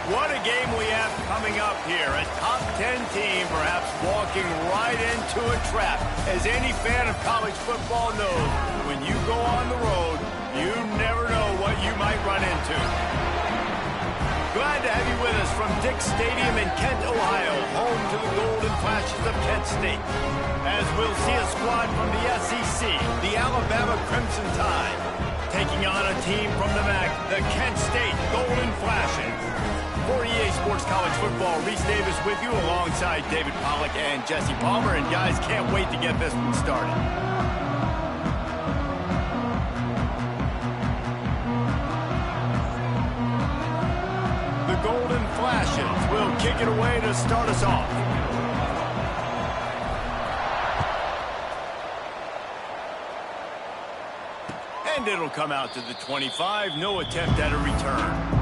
What a game we have coming up here. A top 10 team perhaps walking right into a trap. As any fan of college football knows, when you go on the road, you never know what you might run into. Glad to have you with us from Dick's Stadium in Kent, Ohio, home to the Golden Flashes of Kent State. As we'll see a squad from the SEC, the Alabama Crimson Tide, taking on a team from the MAC, the Kent State Golden Flashes. For EA Sports College Football, Reese Davis with you alongside David Pollack and Jesse Palmer. And guys, can't wait to get this one started. The Golden Flashes will kick it away to start us off. And it'll come out to the 25. No attempt at a return.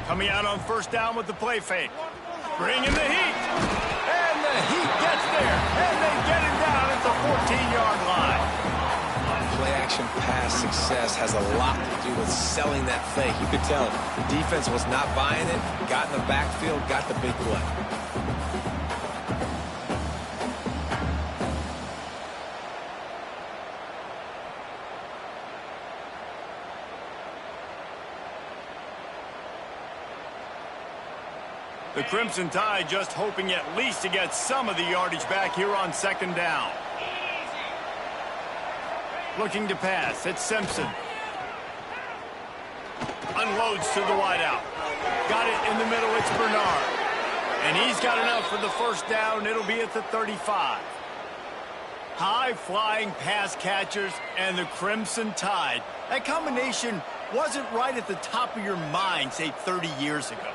Coming out on first down with the play fake. Bringing the heat. And the heat gets there. And they get him down at the 14-yard line. Play-action pass success has a lot to do with selling that fake. You could tell the defense was not buying it, got in the backfield, got the big play. The Crimson Tide just hoping at least to get some of the yardage back here on second down. Looking to pass. It's Simpson. Unloads to the wideout. Got it in the middle. It's Bernard. And he's got enough for the first down. It'll be at the 35. High-flying pass catchers and the Crimson Tide. That combination wasn't right at the top of your mind, say, 30 years ago.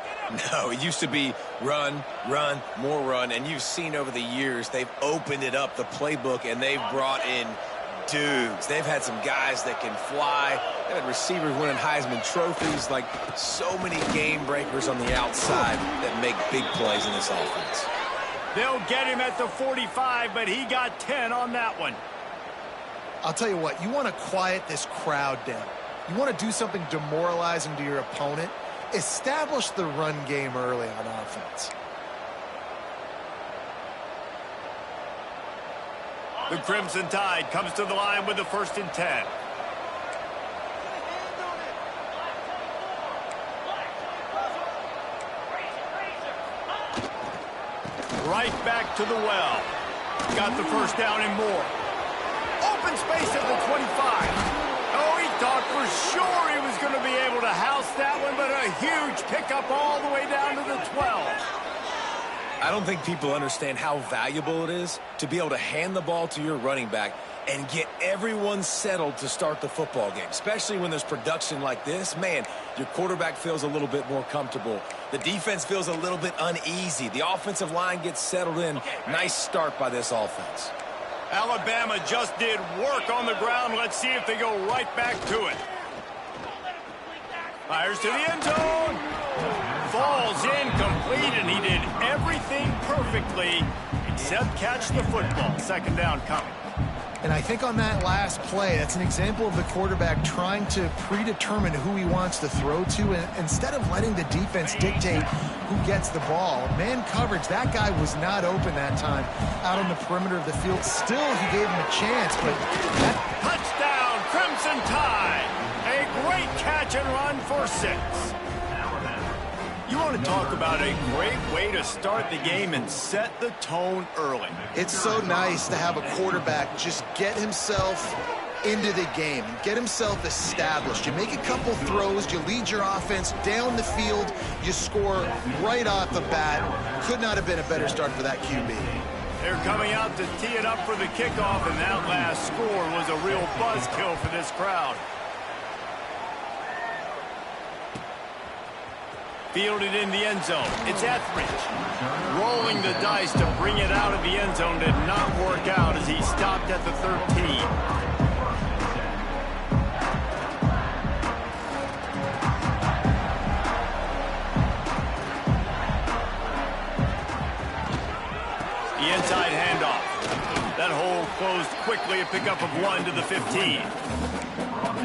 No, it used to be run, run, more run, and you've seen over the years they've opened it up, the playbook, and they've brought in dudes. They've had some guys that can fly. They've had receivers winning Heisman trophies, like so many game breakers on the outside that make big plays in this offense. They'll get him at the 45, but he got 10 on that one. I'll tell you what, you want to quiet this crowd down. You want to do something demoralizing to your opponent. Establish the run game early on offense. The Crimson Tide comes to the line with the 1st and 10. Right back to the well. Got the first down and more. Open space at the 25. Oh, he thought for sure he was going to be able to house that one, but a huge pickup all the way down to the 12. I don't think people understand how valuable it is to be able to hand the ball to your running back and get everyone settled to start the football game, especially when there's production like this. Man, your quarterback feels a little bit more comfortable. The defense feels a little bit uneasy. The offensive line gets settled in. Nice start by this offense. Alabama just did work on the ground. Let's see if they go right back to it. Fires to the end zone. Falls incomplete, and he did everything perfectly except catch the football. Second down coming. And I think on that last play, that's an example of the quarterback trying to predetermine who he wants to throw to, and instead of letting the defense dictate who gets the ball. Man coverage, that guy was not open that time out on the perimeter of the field. Still, he gave him a chance, but that... Touchdown, Crimson Tide. A great catch and run for 6. You want to talk about a great way to start the game and set the tone early. It's so nice to have a quarterback just get himself into the game, get himself established. You make a couple throws, you lead your offense down the field, you score right off the bat. Could not have been a better start for that QB. They're coming out to tee it up for the kickoff, and that last score was a real buzzkill for this crowd. Fielded in the end zone. It's Etheridge. Rolling the dice to bring it out of the end zone did not work out as he stopped at the 13. The inside handoff. That hole closed quickly, a pickup of 1 to the 15.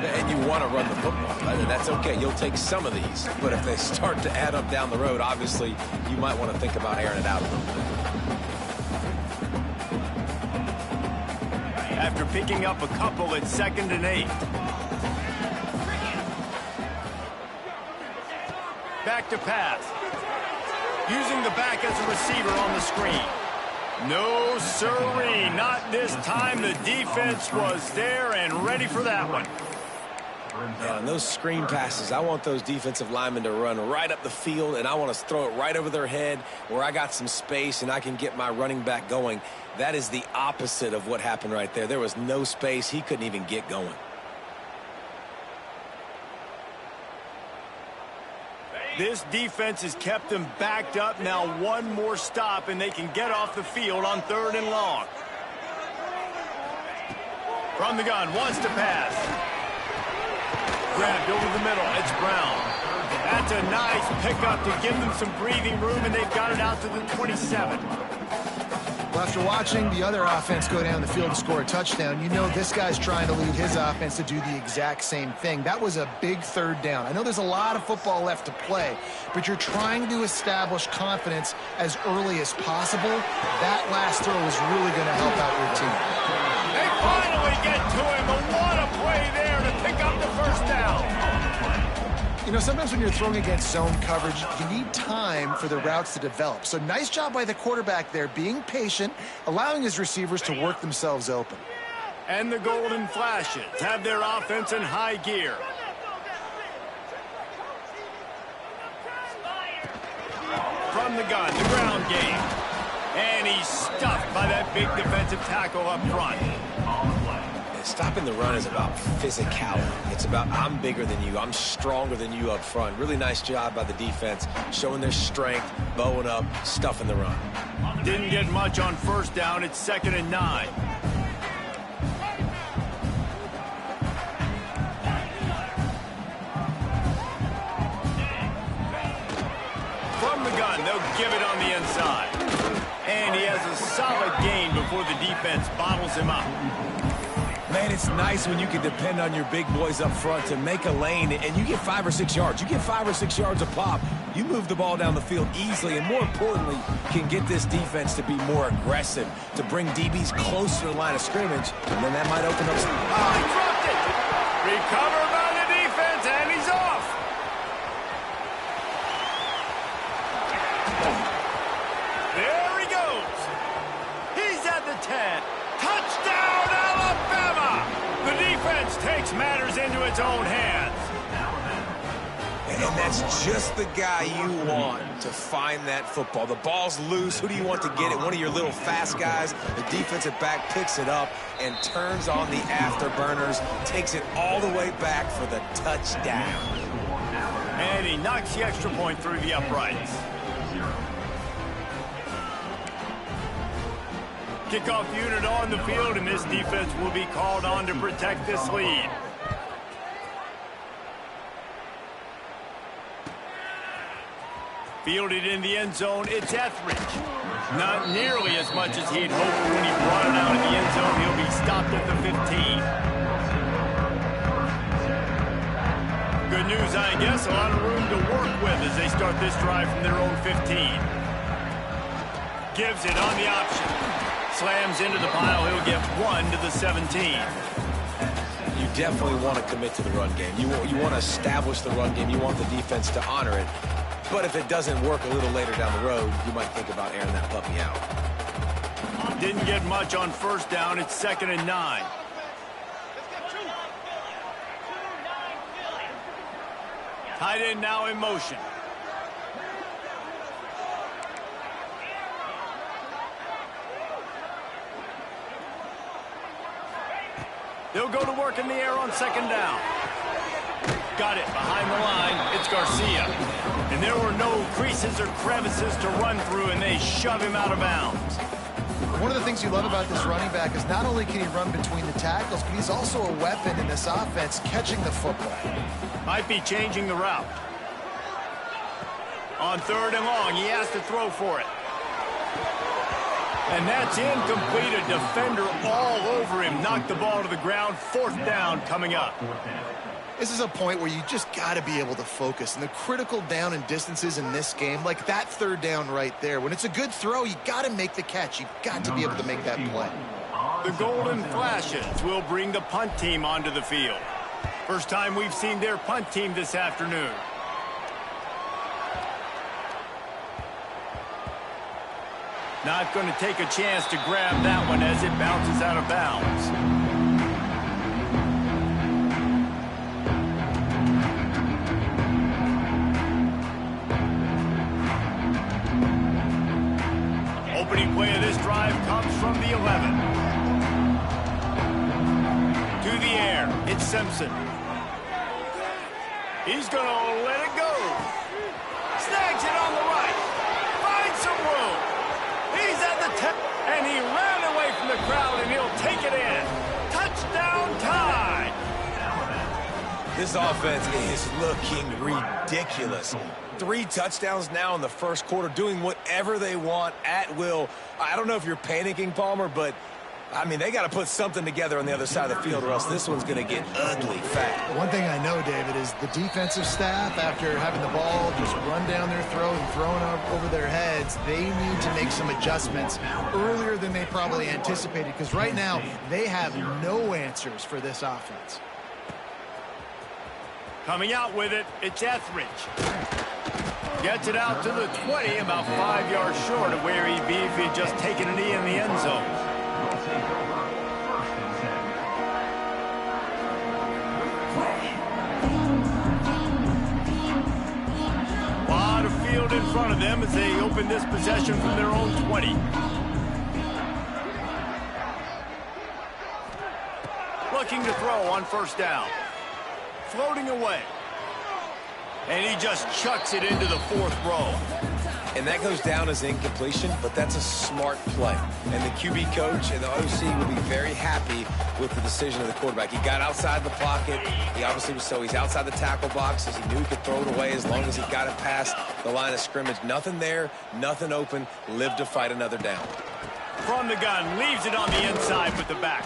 And you want to run the football. That's okay. You'll take some of these. But if they start to add up down the road, obviously, you might want to think about airing it out a little bit. After picking up a couple, it's 2nd and 8. Back to pass. Using the back as a receiver on the screen. No, sirree, not this time. The defense was there and ready for that one. Yeah, on those screen passes, I want those defensive linemen to run right up the field, and I want to throw it right over their head where I got some space and I can get my running back going. That is the opposite of what happened right there. There was no space. He couldn't even get going. This defense has kept them backed up. Now one more stop, and they can get off the field on 3rd and long. From the gun, wants to pass. Grabbed over the middle. It's Brown. That's a nice pickup to give them some breathing room, and they've got it out to the 27. Well, after watching the other offense go down the field and score a touchdown, you know this guy's trying to lead his offense to do the exact same thing. That was a big 3rd down. I know there's a lot of football left to play, but you're trying to establish confidence as early as possible. That last throw is really going to help out your team. They finally get to him, but what a play there to pick up the 1st down. You know, sometimes when you're throwing against zone coverage, you need time for the routes to develop. So nice job by the quarterback there, being patient, allowing his receivers to work themselves open. And the Golden Flashes have their offense in high gear. From the gun, the ground game. And he's stuffed by that big defensive tackle up front. Stopping the run is about physicality. It's about I'm bigger than you. I'm stronger than you up front. Really nice job by the defense, showing their strength, bowing up, stuffing the run. Didn't get much on 1st down. It's 2nd and 9. From the gun, they'll give it on the inside. And he has a solid gain before the defense bottles him up. Man, it's nice when you can depend on your big boys up front to make a lane, and you get 5 or 6 yards. You get 5 or 6 yards a pop. You move the ball down the field easily, and more importantly, can get this defense to be more aggressive, to bring DBs closer to the line of scrimmage, and then that might open up some... Oh, he dropped it! Recovered by the defense, and he's off! There he goes! He's at the 10. Touchdown, Alabama! The defense takes matters into its own hands. And that's just the guy you want to find that football. The ball's loose. Who do you want to get it? One of your little fast guys. The defensive back picks it up and turns on the afterburners, takes it all the way back for the touchdown. And he knocks the extra point through the uprights. Kickoff unit on the field, and this defense will be called on to protect this lead. Fielded in the end zone, it's Etheridge. Not nearly as much as he'd hoped when he brought it out of the end zone. He'll be stopped at the 15. Good news, I guess. A lot of room to work with as they start this drive from their own 15. Gives it on the option. Slams into the pile. He'll get 1 to the 17. You definitely want to commit to the run game. You want to establish the run game. You want the defense to honor it. But if it doesn't work a little later down the road, you might think about airing that puppy out. Didn't get much on 1st down. It's 2nd and 9. Tight end now in motion. They'll go to work in the air on 2nd down. got it behind the line. It's Garcia. And there were no creases or crevices to run through, and they shove him out of bounds. One of the things you love about this running back is not only can he run between the tackles, but he's also a weapon in this offense catching the football. Might be changing the route. On 3rd and long, he has to throw for it. And that's incomplete. A defender all over him. Knocked the ball to the ground. 4th down coming up. This is a point where you just got to be able to focus. And the critical down and distances in this game, like that 3rd down right there, when it's a good throw, you got to make the catch. You've got to be able to make that play. The Golden Flashes will bring the punt team onto the field. First time we've seen their punt team this afternoon. Not going to take a chance to grab that one as it bounces out of bounds. Opening play of this drive comes from the 11. To the air, it's Simpson. He's going to let it go. Snags it on the right. Finds some room. He's at the 10, and he ran away from the crowd, and he'll take it in. Touchdown time. This offense is looking ridiculous. 3 touchdowns now in the first quarter, doing whatever they want at will. I don't know if you're panicking, Palmer, but, I mean, they got to put something together on the other side of the field or else this one's going to get ugly fast. One thing I know, David, is the defensive staff, after having the ball just run down their throat and thrown up over their heads, they need to make some adjustments earlier than they probably anticipated, because right now they have no answers for this offense. Coming out with it, it's Etheridge. Gets it out to the 20, about 5 yards short of where he'd be if he'd just taken a knee in the end zone. A lot of field in front of them as they open this possession from their own 20. Looking to throw on 1st down. Floating away. And he just chucks it into the 4th row. And that goes down as incompletion, but that's a smart play. And the QB coach and the OC will be very happy with the decision of the quarterback. He got outside the pocket. He obviously was he's outside the tackle boxes. He knew he could throw it away as long as he got it past the line of scrimmage. Nothing there, nothing open. Live to fight another down. From the gun, leaves it on the inside with the back.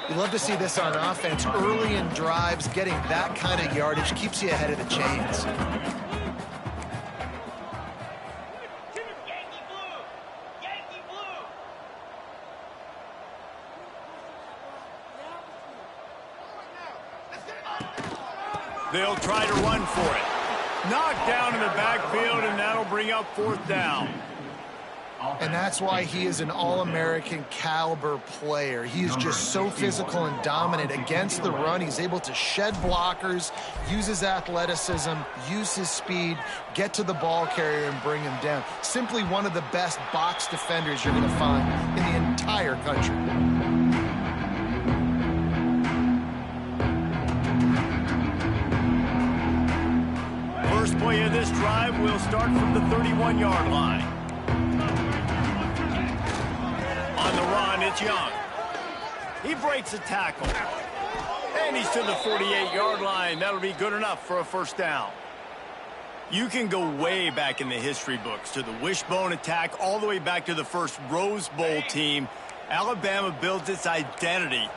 You love to see this on offense. Early in drives, getting that kind of yardage keeps you ahead of the chains. They'll try to run for it. Knocked down in the backfield, and that'll bring up 4th down. And that's why he is an All-American caliber player. He is just so physical and dominant against the run. He's able to shed blockers, use his athleticism, use his speed, get to the ball carrier and bring him down. Simply one of the best box defenders you're going to find in the entire country. First play of this drive will start from the 31-yard line. On the run, it's Young. He breaks a tackle. And he's to the 48-yard line. That'll be good enough for a 1st down. You can go way back in the history books to the wishbone attack, all the way back to the first Rose Bowl team. Alabama builds its identity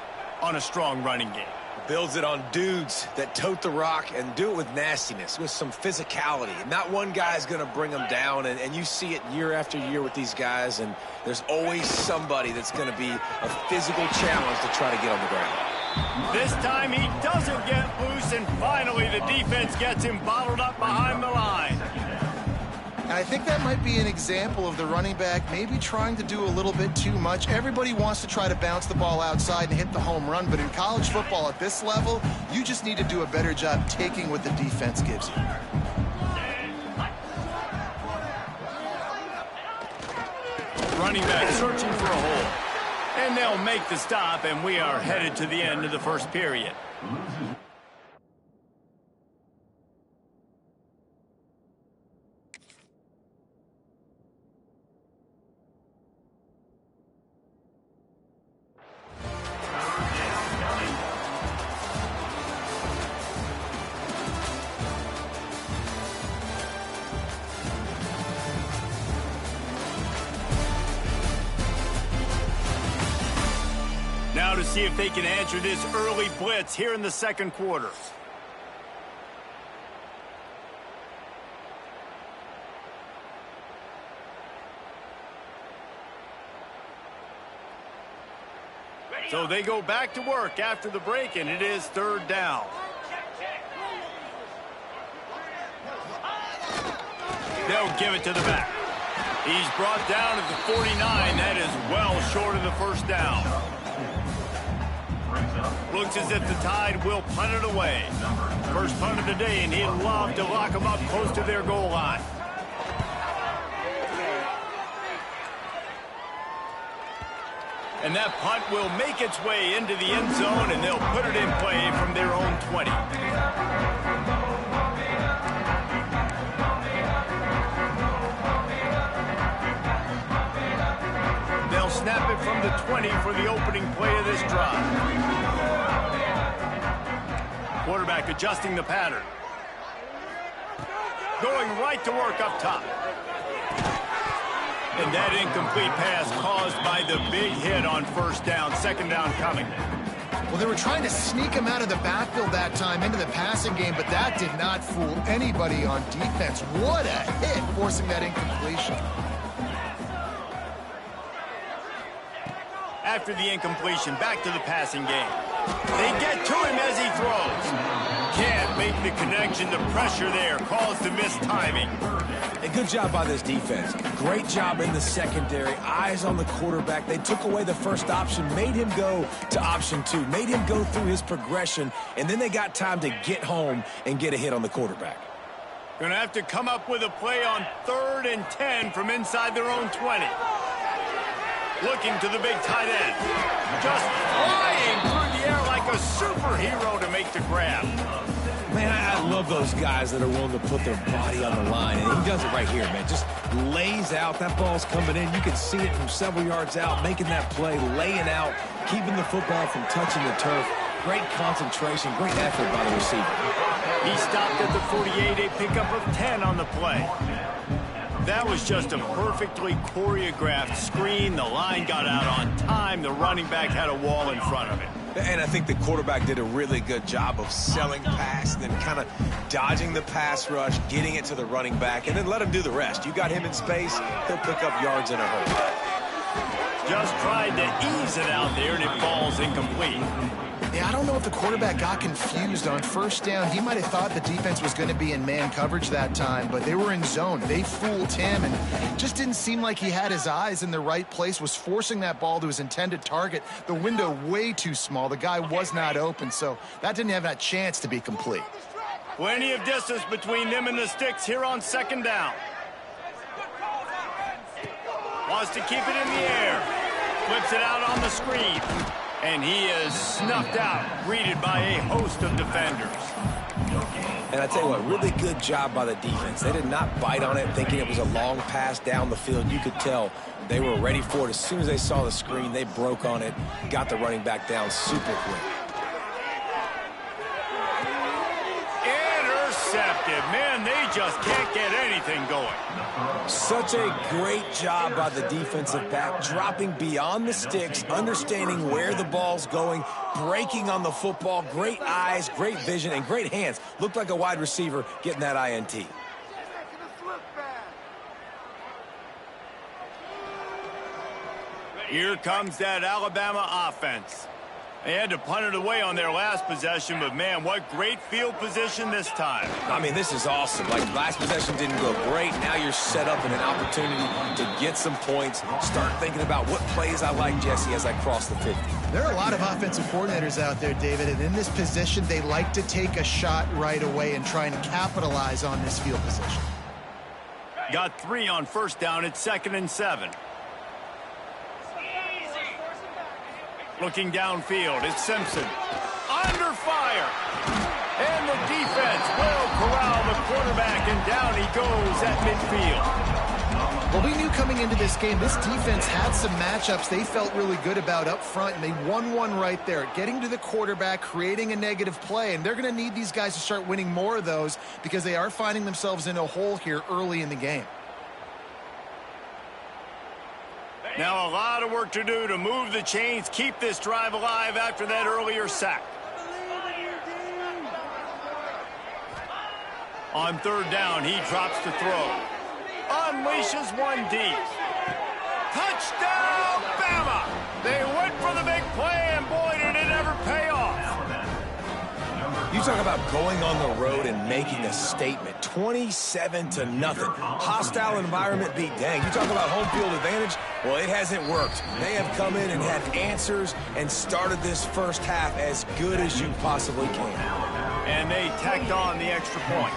on a strong running game. Builds it on dudes that tote the rock and do it with nastiness, with some physicality. Not one guy's going to bring them down, and you see it year after year with these guys, and there's always somebody that's going to be a physical challenge to try to get on the ground. This time he doesn't get loose, and finally the defense gets him bottled up behind the line. And I think that might be an example of the running back maybe trying to do a little bit too much. Everybody wants to try to bounce the ball outside and hit the home run, but in college football at this level, you just need to do a better job taking what the defense gives you. Running back searching for a hole. And they'll make the stop, and we are headed to the end of the first period. see if they can answer this early blitz here in the second quarter. So they go back to work after the break, and it is third down. They'll give it to the back. He's brought down at the 49. That is well short of the first down. Looks as if the Tide will punt it away. First punt of the day, and he'd love to lock them up close to their goal line. And that punt will make its way into the end zone, and they'll put it in play from their own 20. They'll snap it from the 20 for the opening play of this drive. Quarterback adjusting the pattern. Going right to work up top. And that incomplete pass caused by the big hit on first down. Second down coming. Well, they were trying to sneak him out of the backfield that time into the passing game, but that did not fool anybody on defense. What a hit, forcing that incompletion. After the incompletion, back to the passing game. They get to him as he throws. Can't make the connection. The pressure there caused the missed timing. A good job by this defense. Great job in the secondary. Eyes on the quarterback. They took away the first option, made him go to option 2, made him go through his progression, and then they got time to get home and get a hit on the quarterback. Going to have to come up with a play on 3rd and 10 from inside their own 20. Looking to the big tight end. Just flying through the air like a superhero to make the grab. Man, I love those guys that are willing to put their body on the line, and he does it right here, man. Just lays out. That ball's coming in. You can see it from several yards out, making that play, laying out, keeping the football from touching the turf. Great concentration, great effort by the receiver. He stopped at the 48, a pickup of 10 on the play. That was just a perfectly choreographed screen. The line got out on time. The running back had a wall in front of it. And I think the quarterback did a really good job of selling pass, then kind of dodging the pass rush, getting it to the running back, and then let him do the rest. You got him in space, he'll pick up yards in a hurry. Just tried to ease it out there, and it falls incomplete. Yeah, I don't know if the quarterback got confused on first down. He might have thought the defense was going to be in man coverage that time, but they were in zone. They fooled him, and it just didn't seem like he had his eyes in the right place, was forcing that ball to his intended target. The window way too small. The guy was not open, so that didn't have that chance to be complete. Plenty of distance between them and the sticks here on second down. Wants to keep it in the air. Flips it out on the screen. And he is snuffed out, greeted by a host of defenders. And I tell you what, really good job by the defense. They did not bite on it thinking it was a long pass down the field. You could tell they were ready for it. As soon as they saw the screen, they broke on it, got the running back down super quick. Intercepted. Man, they just can't get anything going. Such a great job by the defensive back, dropping beyond the sticks, understanding where the ball's going, breaking on the football. Great eyes, great vision, and great hands. Looked like a wide receiver getting that INT. Here comes that Alabama offense. They had to punt it away on their last possession, but man, what great field position this time. I mean, this is awesome. Like, last possession didn't go great. Now you're set up in an opportunity to get some points. Start thinking about what plays I like, Jesse, as I cross the 50. There are a lot of offensive coordinators out there, David, and in this position, they like to take a shot right away and try and capitalize on this field position. Got 3 on first down. It's 2nd and 7. Looking downfield, it's Simpson. Under fire. And the defense will corral the quarterback, and down he goes at midfield. Well, we knew coming into this game, this defense had some matchups they felt really good about up front, and they won one right there, getting to the quarterback, creating a negative play, and they're going to need these guys to start winning more of those because they are finding themselves in a hole here early in the game. Now a lot of work to do to move the chains, keep this drive alive after that earlier sack. On third down, he drops to throw. Unleashes one deep. Touchdown, Bama! They went for the big play, and boy, did it ever pay off. You talk about going on the road and making a statement. 27-0. Hostile environment be dang. You talk about home field advantage? Well, it hasn't worked. They have come in and had answers and started this first half as good as you possibly can. And they tacked on the extra point.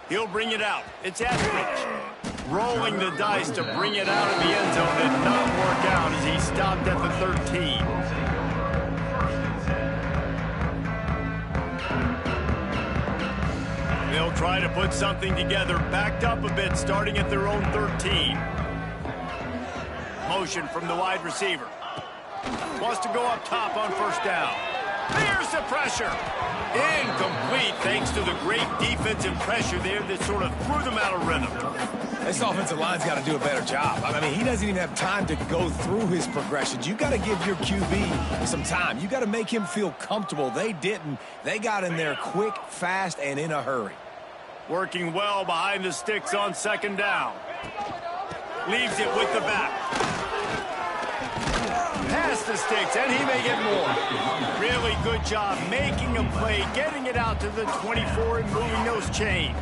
He'll bring it out. It's Etheridge. Rolling the dice to bring it out of the end zone did not work out as he stopped at the 13. They'll try to put something together, backed up a bit, starting at their own 13. Motion from the wide receiver. Wants to go up top on first down. There's the pressure. Incomplete thanks to the great defensive pressure there that sort of threw them out of rhythm. This offensive line's got to do a better job. I mean, he doesn't even have time to go through his progressions. You got to give your QB some time. You got to make him feel comfortable. They didn't. They got in there quick, fast, and in a hurry. Working well behind the sticks on second down. Leaves it with the back. Past the sticks, and he may get more. Really good job making a play, getting it out to the 24 and moving those chains.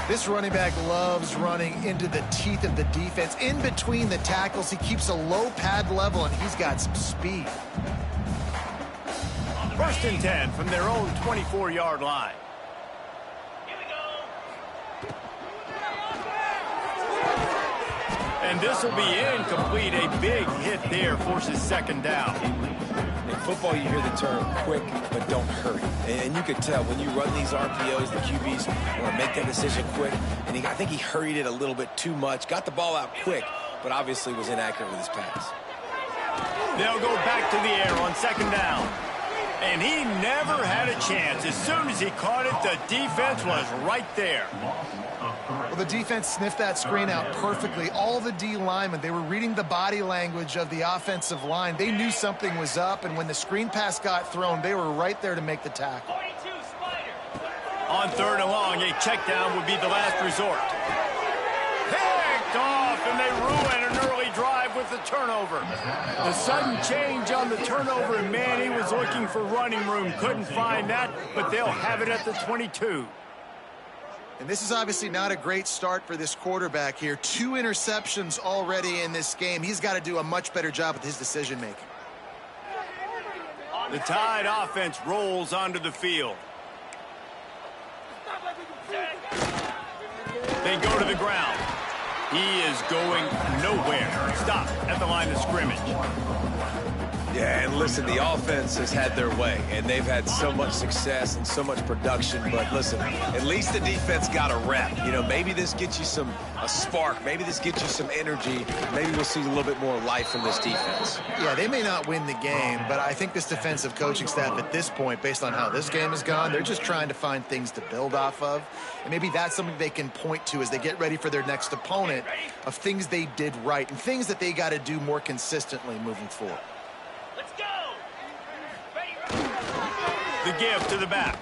This running back loves running into the teeth of the defense. In between the tackles, he keeps a low pad level, and he's got some speed. First and 10 from their own 24-yard line. And this will be incomplete. A big hit there forces second down. In football, you hear the term quick, but don't hurry. And you could tell when you run these RPOs, the QBs want to make that decision quick. And I think he hurried it a little bit too much. Got the ball out quick, but obviously was inaccurate with his pass. They'll go back to the air on second down. And he never had a chance. As soon as he caught it, the defense was right there. Well, the defense sniffed that screen out perfectly. All the D linemen, they were reading the body language of the offensive line. They knew something was up, and when the screen pass got thrown, they were right there to make the tackle. On third and long, a check down would be the last resort. Picked off, and they ruin an early drive with the turnover. The sudden change on the turnover, and man, he was looking for running room. Couldn't find that, but they'll have it at the 22. And this is obviously not a great start for this quarterback here. 2 interceptions already in this game. He's got to do a much better job with his decision-making. The Tide offense rolls onto the field. They go to the ground. He is going nowhere. Stop at the line of scrimmage. Yeah, and listen, the offense has had their way, and they've had so much success and so much production. But listen, at least the defense got a rep. You know, maybe this gets you a spark. Maybe this gets you some energy. Maybe we'll see a little bit more life from this defense. Yeah, they may not win the game, but I think this defensive coaching staff at this point, based on how this game has gone, they're just trying to find things to build off of. And maybe that's something they can point to as they get ready for their next opponent of things they did right and things that they got to do more consistently moving forward. The give to the back.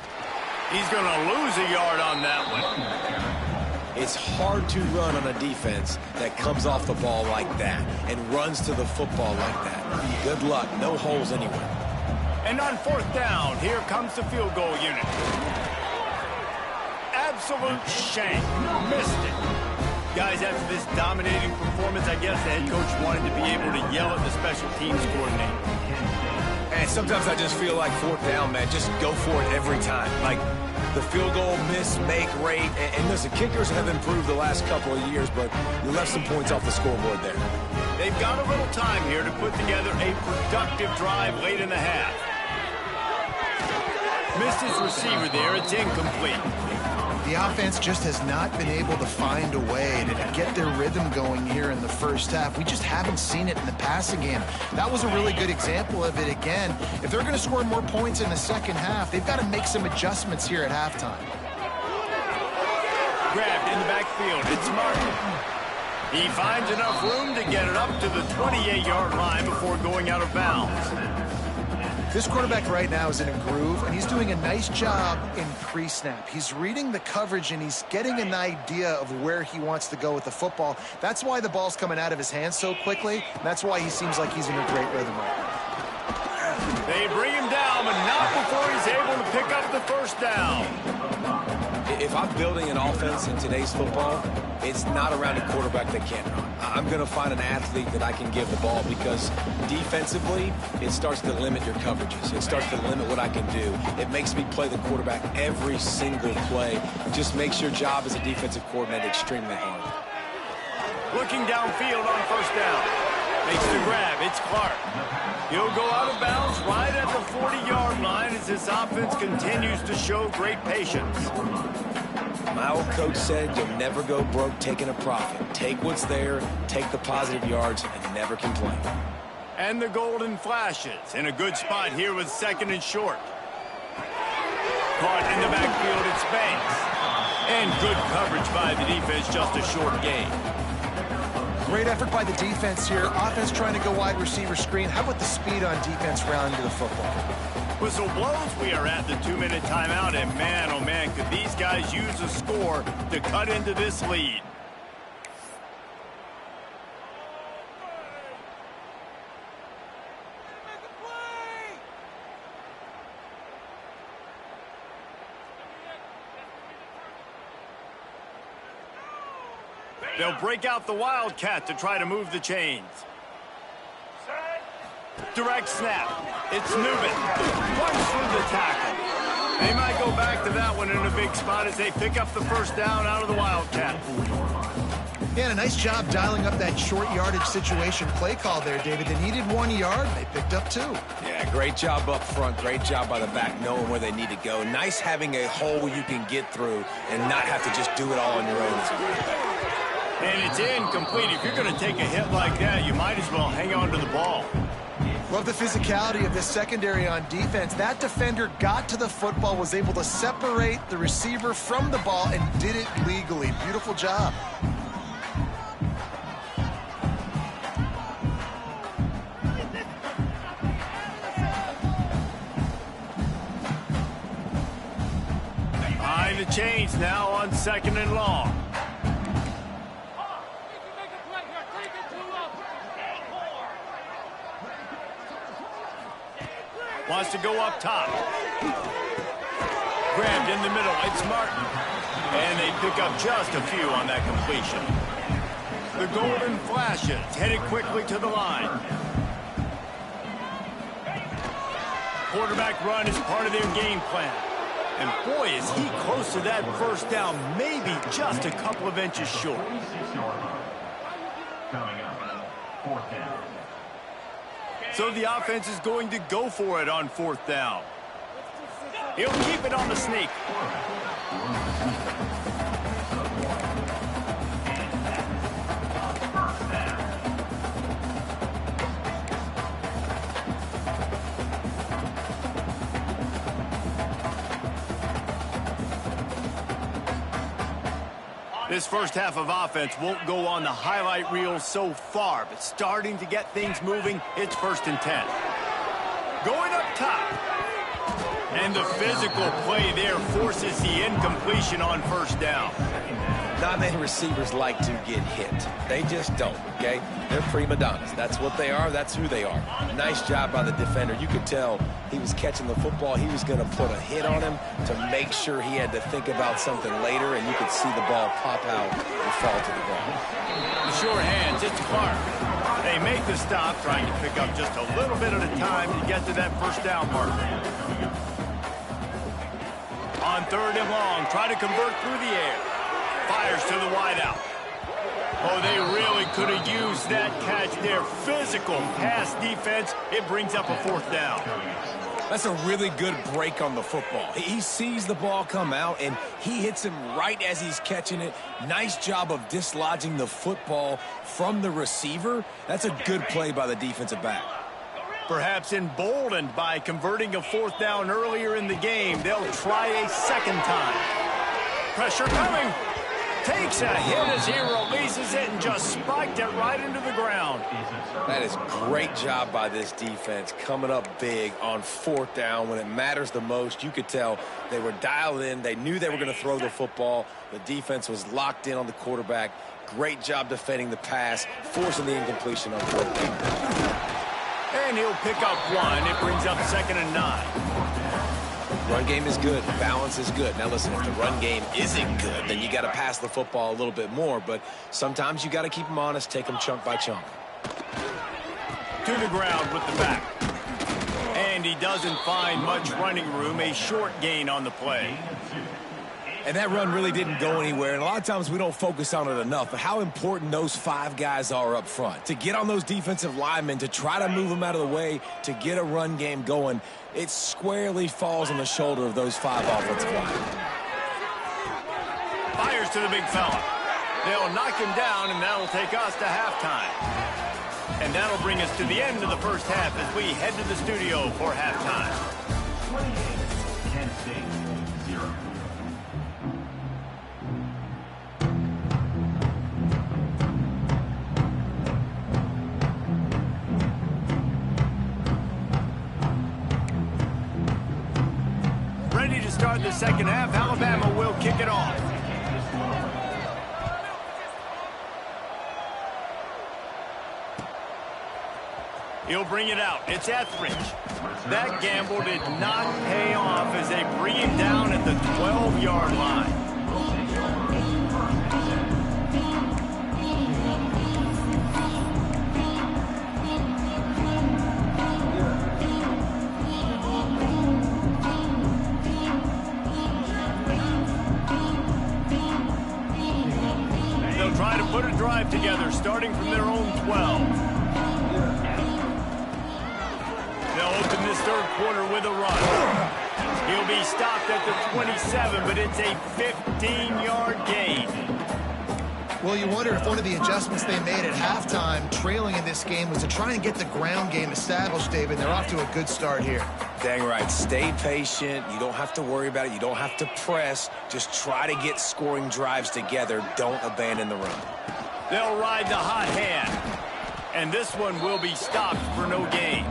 He's going to lose a yard on that one. It's hard to run on a defense that comes off the ball like that and runs to the football like that. Good luck. No holes anywhere. And on fourth down, here comes the field goal unit. Absolute shank. Missed it. Guys, after this dominating performance, I guess the head coach wanted to be able to yell at the special teams coordinator. And sometimes I just feel like fourth down, man, just go for it every time. Like the field goal miss, make rate. And listen, kickers have improved the last couple of years, but you left some points off the scoreboard there. They've got a little time here to put together a productive drive late in the half. Missed his receiver there. It's incomplete. The offense just has not been able to find a way to get their rhythm going here in the first half. We just haven't seen it in the passing game. That was a really good example of it again. If they're going to score more points in the second half, they've got to make some adjustments here at halftime. grabbed in the backfield. It's Martin. He finds enough room to get it up to the 28-yard line before going out of bounds. This quarterback right now is in a groove, and he's doing a nice job in pre-snap. He's reading the coverage, and he's getting an idea of where he wants to go with the football. That's why the ball's coming out of his hands so quickly, and that's why he seems like he's in a great rhythm right now. They bring him down, but not before he's able to pick up the first down. If I'm building an offense in today's football, it's not around a quarterback that can't run. I'm going to find an athlete that I can give the ball because defensively, it starts to limit your coverages. It starts to limit what I can do. It makes me play the quarterback every single play. Just makes your job as a defensive coordinator extremely hard. Looking downfield on first down. Makes the grab. It's Clark. He'll go out of bounds right at the 40-yard line as this offense continues to show great patience. My old coach said you'll never go broke taking a profit. Take what's there, take the positive yards, and never complain. And the golden flashes in a good spot here with second and short. Caught in the backfield, it's Banks. And good coverage by the defense, just a short gain. Great effort by the defense here. Offense trying to go wide receiver screen. How about the speed on defense rounding to the football? Whistle blows. We are at the 2-minute timeout, and man, oh man, could these guys use a score to cut into this lead. They'll break out the Wildcat to try to move the chains. Direct snap. It's Newman. Runs through the tackle. They might go back to that one in a big spot as they pick up the first down out of the Wildcat. Yeah, and a nice job dialing up that short yardage situation play call there, David. They needed 1 yard. They picked up 2. Yeah, great job up front. Great job by the back knowing where they need to go. Nice having a hole you can get through and not have to just do it all on your own as a quarterback. And it's incomplete. If you're going to take a hit like that, you might as well hang on to the ball. Love the physicality of this secondary on defense. That defender got to the football, was able to separate the receiver from the ball, and did it legally. Beautiful job. Behind the chains now on second and long. Wants to go up top. Grabbed in the middle. It's Martin. And they pick up just a few on that completion. The golden flashes headed quickly to the line. Quarterback run is part of their game plan. And boy, is he close to that first down, maybe just a couple of inches short. Coming up, fourth down. So the offense is going to go for it on fourth down. He'll keep it on the sneak. This first half of offense won't go on the highlight reel so far, but starting to get things moving, it's 1st and 10. Going up top. And the physical play there forces the incompletion on first down. Not many receivers like to get hit. They just don't, okay? They're prima donnas. That's what they are. That's who they are. Nice job by the defender. You could tell he was catching the football. He was going to put a hit on him to make sure he had to think about something later, and you could see the ball pop out and fall to the ground. The sure hands, it's Clark. They make the stop, trying to pick up just a little bit at a time to get to that first down mark. On 3rd and long, try to convert through the air. Fires to the wideout. Oh, they really could have used that catch there. Physical pass defense. It brings up a 4th down. That's a really good break on the football. He sees the ball come out, and he hits him right as he's catching it. Nice job of dislodging the football from the receiver. That's a good play by the defensive back. Perhaps emboldened by converting a 4th down earlier in the game, they'll try a second time. Pressure coming. Takes a hit as he releases it and just spiked it right into the ground. That is great job by this defense, coming up big on 4th down when it matters the most. You could tell they were dialed in. They knew they were going to throw the football. The defense was locked in on the quarterback. Great job defending the pass, forcing the incompletion on 4th down. And he'll pick up 1. It brings up 2nd and 9. Run game is good. Balance is good. Now, listen, if the run game isn't good, then you got to pass the football a little bit more. But sometimes you got to keep them honest, take them chunk by chunk. To the ground with the back. And he doesn't find much running room. A short gain on the play. And that run really didn't go anywhere. And a lot of times we don't focus on it enough. But how important those 5 guys are up front. To get on those defensive linemen, to try to move them out of the way, to get a run game going, it squarely falls on the shoulder of those 5 offensive linemen. Fires to the big fella. They'll knock him down, and that'll take us to halftime. And that'll bring us to the end of the first half as we head to the studio for halftime. 28, Kent State, 0. Ready to start the second half. Alabama will kick it off. He'll bring it out. It's Etheridge. That gamble did not pay off as they bring him down at the 12-yard line. They'll try to put a drive together, starting from their own 12. They'll open this third quarter with a run. He'll be stopped at the 27, but it's a 15-yard gain. Well, you wonder if one of the adjustments they made at halftime, trailing in this game, was to try and get the ground game established, David. They're off to a good start here. Dang right. Stay patient. You don't have to worry about it. You don't have to press. Just try to get scoring drives together. Don't abandon the run. They'll ride the hot hand. And this one will be stopped for no gain.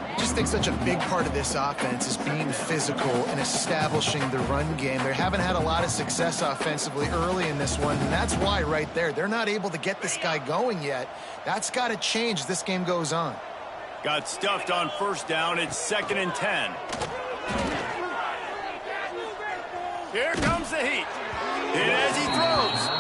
I just think such a big part of this offense is being physical and establishing the run game. They haven't had a lot of success offensively early in this one, and that's why right there, they're not able to get this guy going yet. That's got to change as this game goes on. Got stuffed on first down. It's 2nd and 10. Here comes the heat. And as he throws.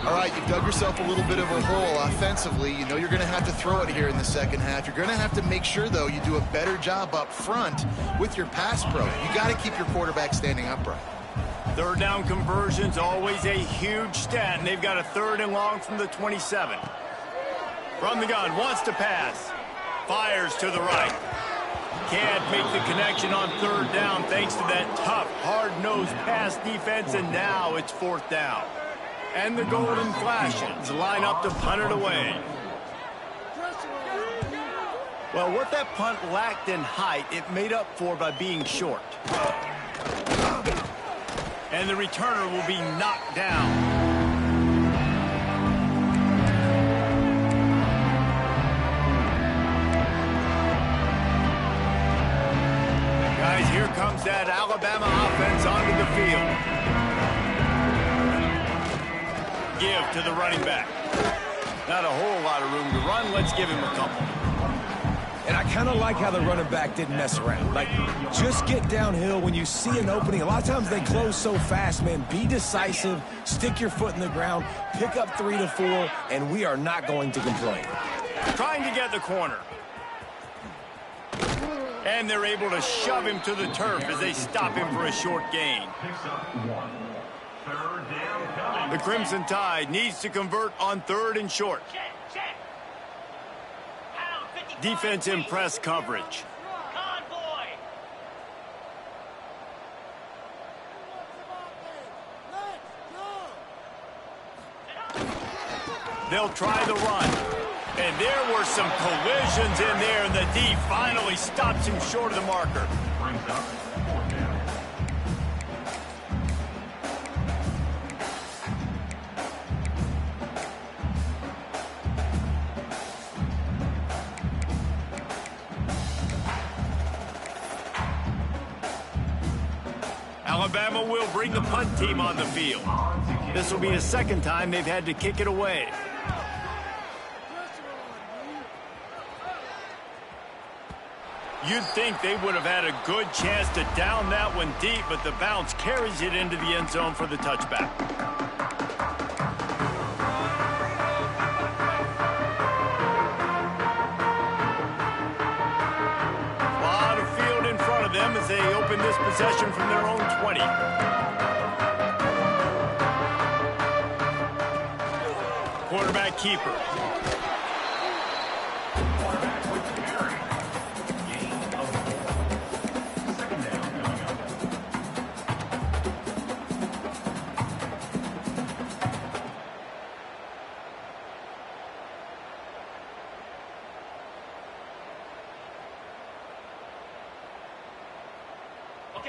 All right, you've dug yourself a little bit of a hole offensively. You know you're going to have to throw it here in the second half. You're going to have to make sure, though, you do a better job up front with your pass pro. You got to keep your quarterback standing upright. Third down conversion's always a huge stat, and they've got a 3rd and long from the 27. From the gun, wants to pass. Fires to the right. Can't make the connection on 3rd down thanks to that tough, hard-nosed pass defense, and now it's 4th down. And the Golden Flashes line up to punt it away. Well, what that punt lacked in height, it made up for by being short. And the returner will be knocked down. Guys, here comes that Alabama offense onto the field. Give to the running back. Not a whole lot of room to run. Let's give him a couple. And I kind of like how the running back didn't mess around. Like, just get downhill when you see an opening. A lot of times they close so fast, man. Be decisive. Stick your foot in the ground. Pick up 3 to 4, and we are not going to complain. Trying to get the corner. And they're able to shove him to the turf as they stop him for a short gain. The Crimson Tide needs to convert on 3rd and short. Defense in press coverage. They'll try the run. And there were some collisions in there, and the D finally stops him short of the marker. Brings up 4th down. Alabama will bring the punt team on the field. This will be the second time they've had to kick it away. You'd think they would have had a good chance to down that one deep, but the bounce carries it into the end zone for the touchback. A lot of field in front of them as they open this possession from their own 20. Quarterback keeper.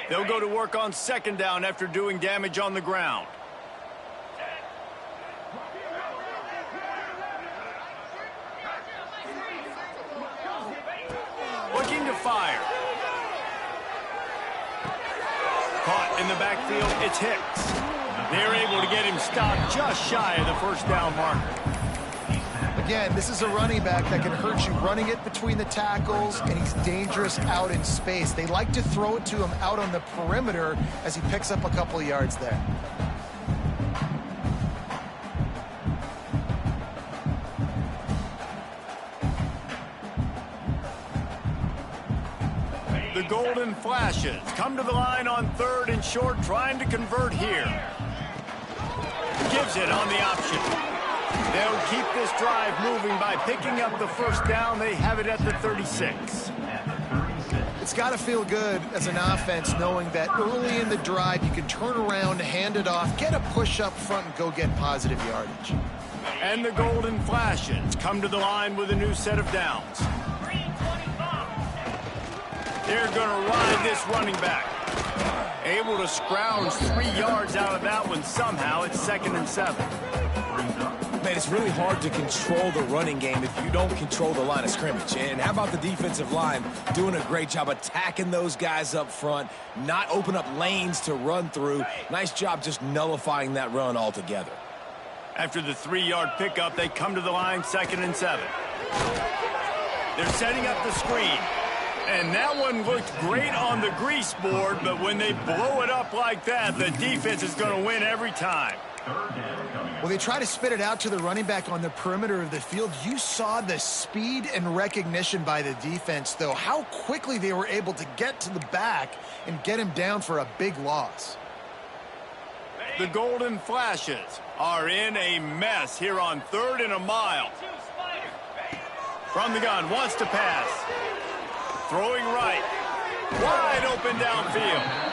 They'll go to work on second down after doing damage on the ground. Looking to fire. Caught in the backfield, it's Hicks. They're able to get him stopped just shy of the first down marker. Again, this is a running back that can hurt you running it between the tackles, and he's dangerous out in space. They like to throw it to him out on the perimeter as he picks up a couple of yards there. The Golden Flashes come to the line on third and short, trying to convert here. Gives it on the option. They'll keep this drive moving by picking up the first down. They have it at the 36. It's got to feel good as an offense knowing that early in the drive you can turn around, hand it off, get a push up front, and go get positive yardage. And the Golden Flashes come to the line with a new set of downs. They're going to ride this running back. Able to scrounge 3 yards out of that one somehow. It's 2nd and 7. Man, it's really hard to control the running game if you don't control the line of scrimmage. And how about the defensive line doing a great job attacking those guys up front, not open up lanes to run through. Nice job just nullifying that run altogether. After the 3-yard pickup, they come to the line 2nd and 7. They're setting up the screen. And that one looked great on the grease board, but when they blow it up like that, the defense is going to win every time. Well, they try to spit it out to the running back on the perimeter of the field. You saw the speed and recognition by the defense, though, how quickly they were able to get to the back and get him down for a big loss. The Golden Flashes are in a mess here on 3rd and a mile. From the gun, wants to pass. Throwing right. Wide open downfield.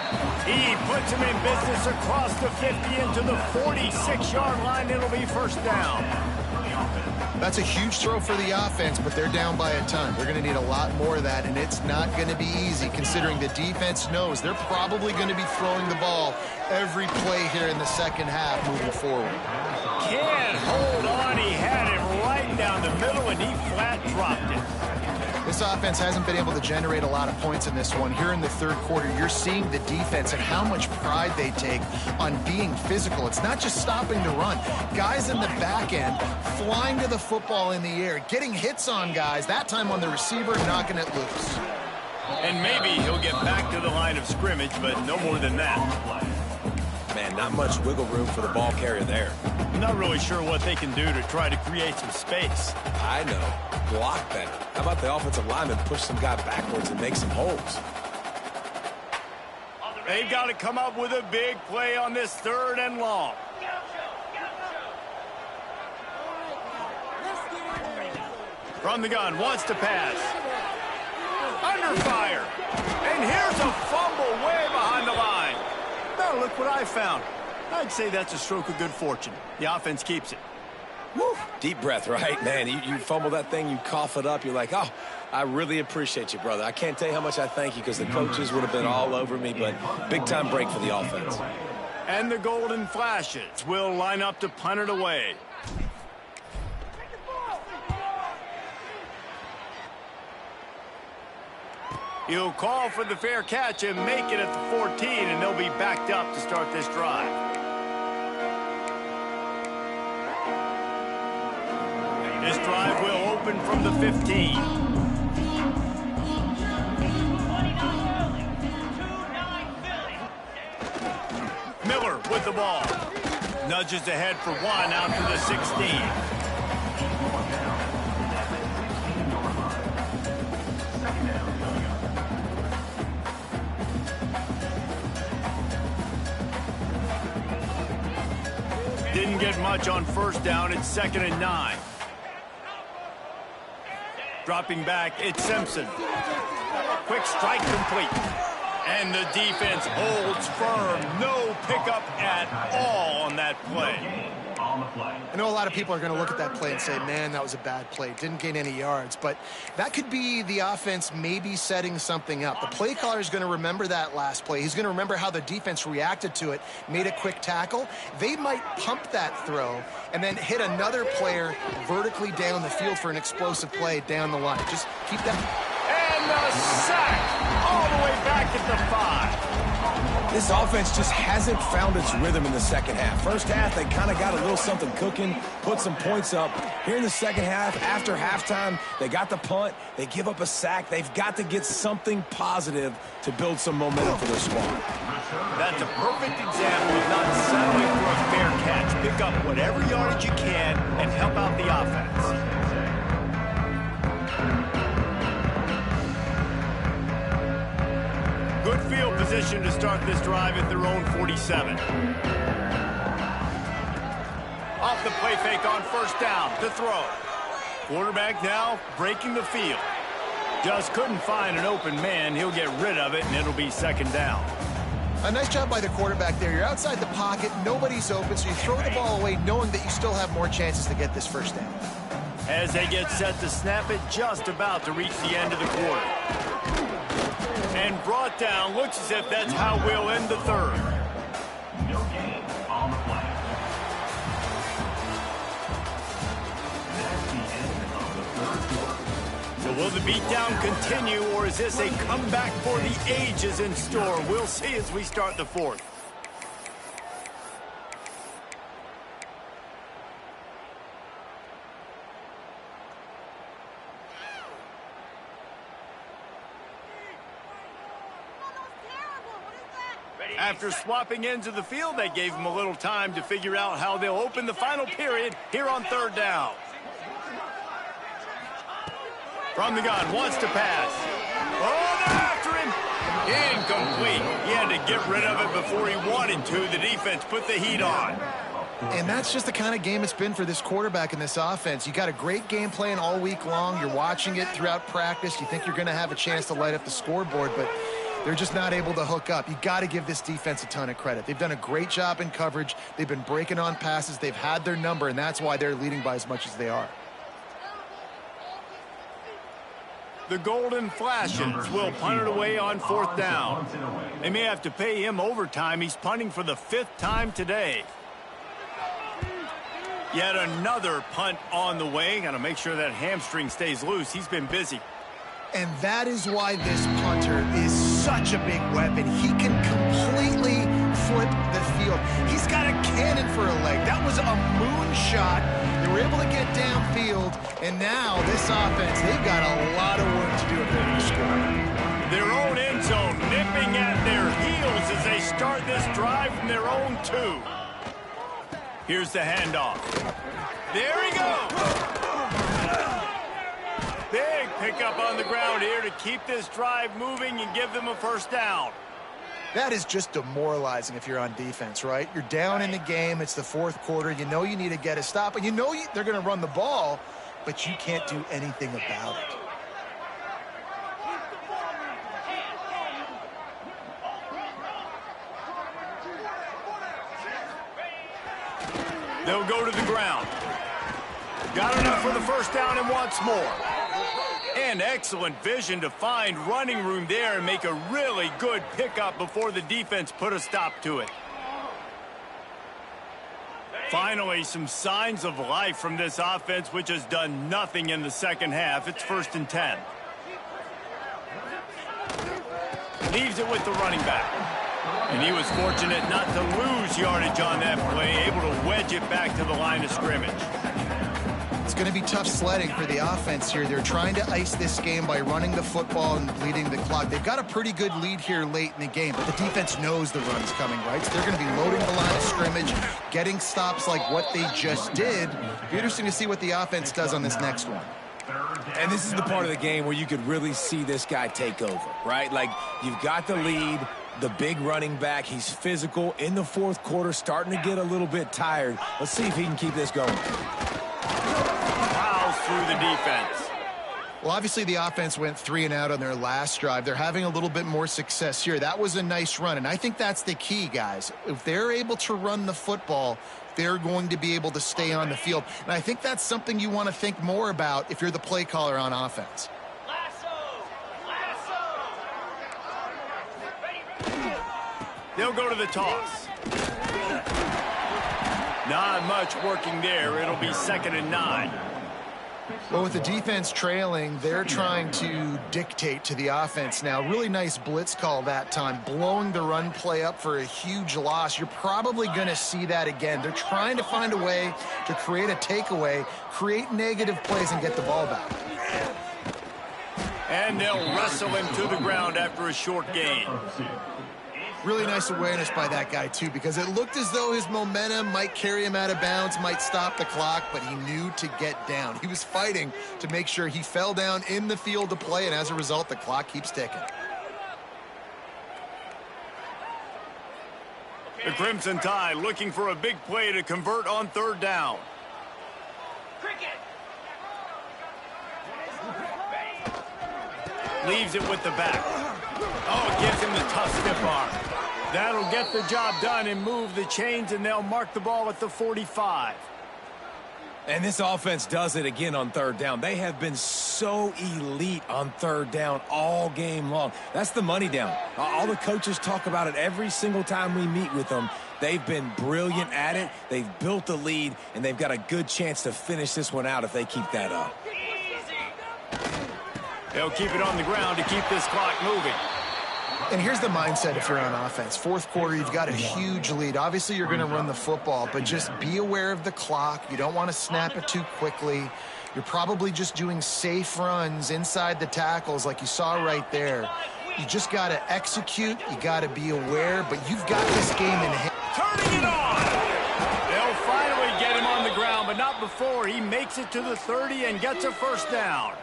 He puts him in business across the 50 into the 46-yard line. It'll be first down. That's a huge throw for the offense, but they're down by a ton. They're going to need a lot more of that, and it's not going to be easy considering the defense knows they're probably going to be throwing the ball every play here in the second half moving forward. Can't hold on. He had it right down the middle, and he flat dropped it. This offense hasn't been able to generate a lot of points in this one. Here in the third quarter, you're seeing the defense and how much pride they take on being physical. It's not just stopping the run. Guys in the back end flying to the football in the air, getting hits on guys, that time on the receiver, knocking it loose. And maybe he'll get back to the line of scrimmage, but no more than that. Man, not much wiggle room for the ball carrier there. I'm not really sure what they can do to try to create some space. I know. Block better. How about the offensive lineman push some guy backwards and make some holes? They've got to come up with a big play on this 3rd and long. From the gun, wants to pass. Under fire. And here's a fumble way behind the line. Now look what I found. I'd say that's a stroke of good fortune. The offense keeps it. Woo. Deep breath, right? Man, you fumble that thing, you cough it up, you're like, oh, I really appreciate you, brother. I can't tell you how much I thank you because the coaches would have been all over me, but big-time break for the offense. And the Golden Flashes will line up to punt it away. He'll call for the fair catch and make it at the 14, and they'll be backed up to start this drive. This drive will open from the 15. Miller with the ball. Nudges ahead for one out to the 16. Didn't get much on first down. It's 2nd and 9. Dropping back, it's Simpson. Quick strike complete. And the defense holds firm. No pickup at all on that play. I know a lot of people are going to look at that play and say, man, that was a bad play. Didn't gain any yards. But that could be the offense maybe setting something up. The play caller is going to remember that last play. He's going to remember how the defense reacted to it, made a quick tackle. They might pump that throw and then hit another player vertically down the field for an explosive play down the line. Just keep that. And the sack all the way back at the 5. This offense just hasn't found its rhythm in the second half. First half, they kind of got a little something cooking, put some points up. Here in the second half, after halftime, they got the punt, they give up a sack. They've got to get something positive to build some momentum for their squad. That's a perfect example of not settling for a fair catch. Pick up whatever yardage you can and help out the offense. Good field position to start this drive at their own 47. Off the play fake on first down to throw. Quarterback now breaking the field. Just couldn't find an open man. He'll get rid of it, and it'll be 2nd down. A nice job by the quarterback there. You're outside the pocket. Nobody's open, so you throw the ball away knowing that you still have more chances to get this first down. As they get set to snap it, just about to reach the end of the quarter. And brought down. Looks as if that's how we'll end the third. No gain on the play. That's the end of the third quarter. So will the beatdown continue, or is this a comeback for the ages in store? We'll see as we start the fourth. After swapping ends of the field, they gave them a little time to figure out how they'll open the final period here on 3rd down. From the gun, wants to pass. Oh, they're after him. Incomplete. He had to get rid of it before he wanted to. The defense put the heat on. And that's just the kind of game it's been for this quarterback in this offense. You got a great game plan all week long. You're watching it throughout practice. You think you're going to have a chance to light up the scoreboard, but they're just not able to hook up. You got to give this defense a ton of credit. They've done a great job in coverage. They've been breaking on passes. They've had their number, and that's why they're leading by as much as they are. The Golden Flashes will punt it away on 4th down. They may have to pay him overtime. He's punting for the 5th time today. Yet another punt on the way. Got to make sure that hamstring stays loose. He's been busy. And that is why this punter is such a big weapon. He can completely flip the field. He's got a cannon for a leg. That was a moonshot. They were able to get downfield, and now this offense, they've got a lot of work to do if they're going to score. Their own end zone nipping at their heels as they start this drive from their own 2. Here's the handoff. There he goes. Big pickup on the ground here to keep this drive moving and give them a first down. That is just demoralizing if you're on defense, right? You're down in the game. It's the 4th quarter. You know you need to get a stop, and you know they're going to run the ball, but you can't do anything about it. They'll go to the ground. Got enough for the first down and wants more. And excellent vision to find running room there and make a really good pickup before the defense put a stop to it. Finally, some signs of life from this offense, which has done nothing in the second half. It's 1st and 10. Leaves it with the running back. And he was fortunate not to lose yardage on that play, able to wedge it back to the line of scrimmage. It's going to be tough sledding for the offense here. They're trying to ice this game by running the football and bleeding the clock. They've got a pretty good lead here late in the game, but the defense knows the run's coming, right? So they're going to be loading the line of scrimmage, getting stops like what they just did. It'll be interesting to see what the offense does on this next one. And this is the part of the game where you could really see this guy take over, right? Like, you've got the lead, the big running back. He's physical in the fourth quarter, starting to get a little bit tired. Let's see if he can keep this going. Fouls through the defense. Well, obviously the offense went 3 and out on their last drive. They're having a little bit more success here. That was a nice run, and I think that's the key, guys. If they're able to run the football, they're going to be able to stay on the field. And I think that's something you want to think more about if you're the play caller on offense. They'll go to the toss. Not much working there. It'll be 2nd and 9. Well, with the defense trailing, they're trying to dictate to the offense now. Really nice blitz call that time, blowing the run play up for a huge loss. You're probably going to see that again. They're trying to find a way to create a takeaway, create negative plays, and get the ball back. And they'll wrestle him to the ground after a short gain. Really nice awareness by that guy, too, because it looked as though his momentum might carry him out of bounds, might stop the clock, but he knew to get down. He was fighting to make sure he fell down in the field to play, and as a result, the clock keeps ticking. The Crimson Tide looking for a big play to convert on 3rd down. Leaves it with the back. Oh, it gives him the tough stiff arm. That'll get the job done and move the chains, and they'll mark the ball at the 45. And this offense does it again on 3rd down. They have been so elite on 3rd down all game long. That's the money down. All the coaches talk about it every single time we meet with them. They've been brilliant at it. They've built the lead, and they've got a good chance to finish this one out if they keep that up. They'll keep it on the ground to keep this clock moving. And here's the mindset if you're on offense. Fourth quarter, you've got a huge lead. Obviously, you're going to run the football, but just be aware of the clock. You don't want to snap it too quickly. You're probably just doing safe runs inside the tackles like you saw right there. You just got to execute. You got to be aware, but you've got this game in hand. Turning it on! They'll finally get him on the ground, but not before he makes it to the 30 and gets a 1st down.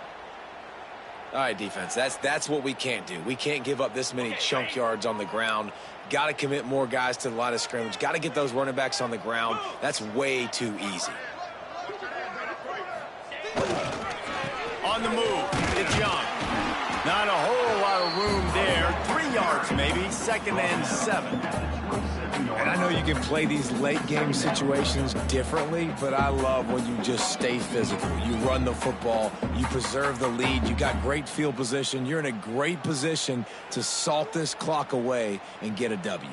All right, defense, that's what we can't do. We can't give up this many chunk yards on the ground. Got to commit more guys to the line of scrimmage. Got to get those running backs on the ground. That's way too easy. On the move, it's Young. Not a whole lot of room there. 3 yards maybe, 2nd and 7. And I know you can play these late game situations differently, but I love when you just stay physical. You run the football, you preserve the lead, you got great field position. You're in a great position to salt this clock away and get a W.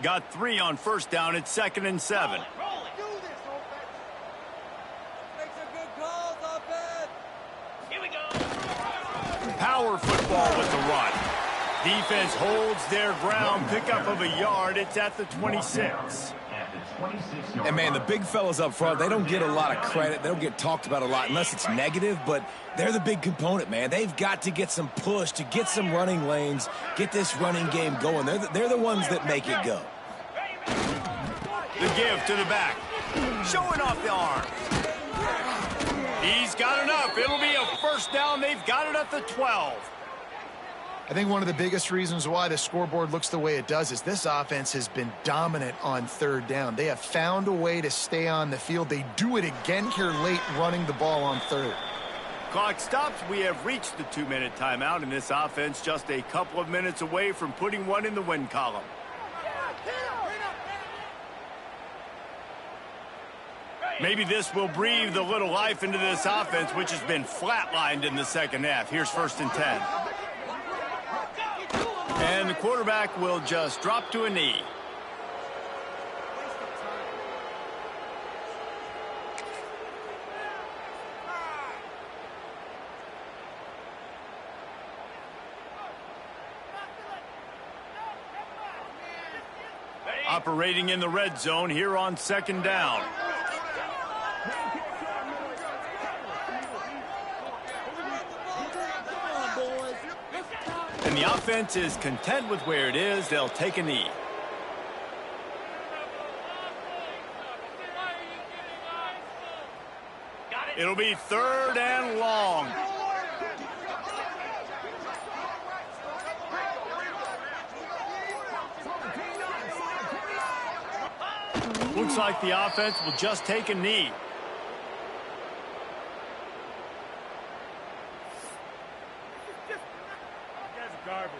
Got 3 on 1st down. It's 2nd and 7. Power football with the run. Defense holds their ground, pickup of a yard. It's at the 26. And, man, the big fellas up front, they don't get a lot of credit. They don't get talked about a lot unless it's negative, but they're the big component, man. They've got to get some push, to get some running lanes, get this running game going. They're the ones that make it go. The give to the back. Showing off the arm. He's got enough. It'll be a 1st down. They've got it at the 12. I think one of the biggest reasons why the scoreboard looks the way it does is this offense has been dominant on 3rd down. They have found a way to stay on the field. They do it again here late, running the ball on 3rd. Clock stops. We have reached the 2-minute timeout, and this offense just a couple of minutes away from putting one in the win column. Maybe this will breathe a little life into this offense, which has been flatlined in the 2nd half. Here's 1st and 10. And the quarterback will just drop to a knee. Operating in the red zone here on 2nd down. And the offense is content with where it is. They'll take a knee. It'll be 3rd and long. Looks like the offense will just take a knee. That's garbage.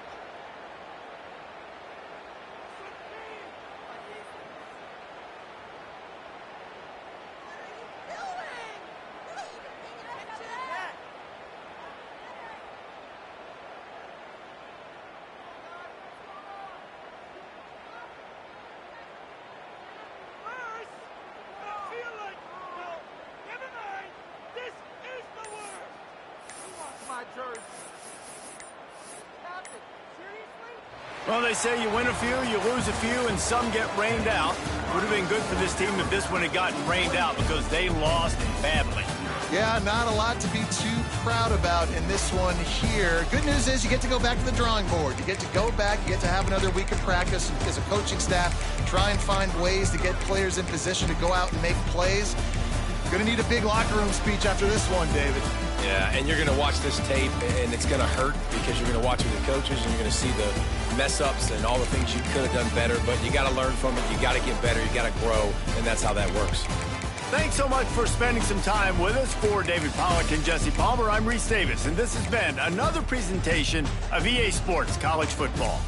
Well, they say you win a few, you lose a few, and some get rained out. Would have been good for this team if this one had gotten rained out because they lost badly. Yeah, not a lot to be too proud about in this one here. Good news is you get to go back to the drawing board. You get to go back, you get to have another week of practice as a coaching staff, try and find ways to get players in position to go out and make plays. Going to need a big locker room speech after this one, David. Yeah, and you're going to watch this tape, and it's going to hurt because you're going to watch it with the coaches, and you're going to see the mess-ups and all the things you could have done better, but you got to learn from it. You got to get better. You got to grow, and that's how that works. Thanks so much for spending some time with us. For David Pollack and Jesse Palmer, I'm Reese Davis, and this has been another presentation of EA Sports College Football.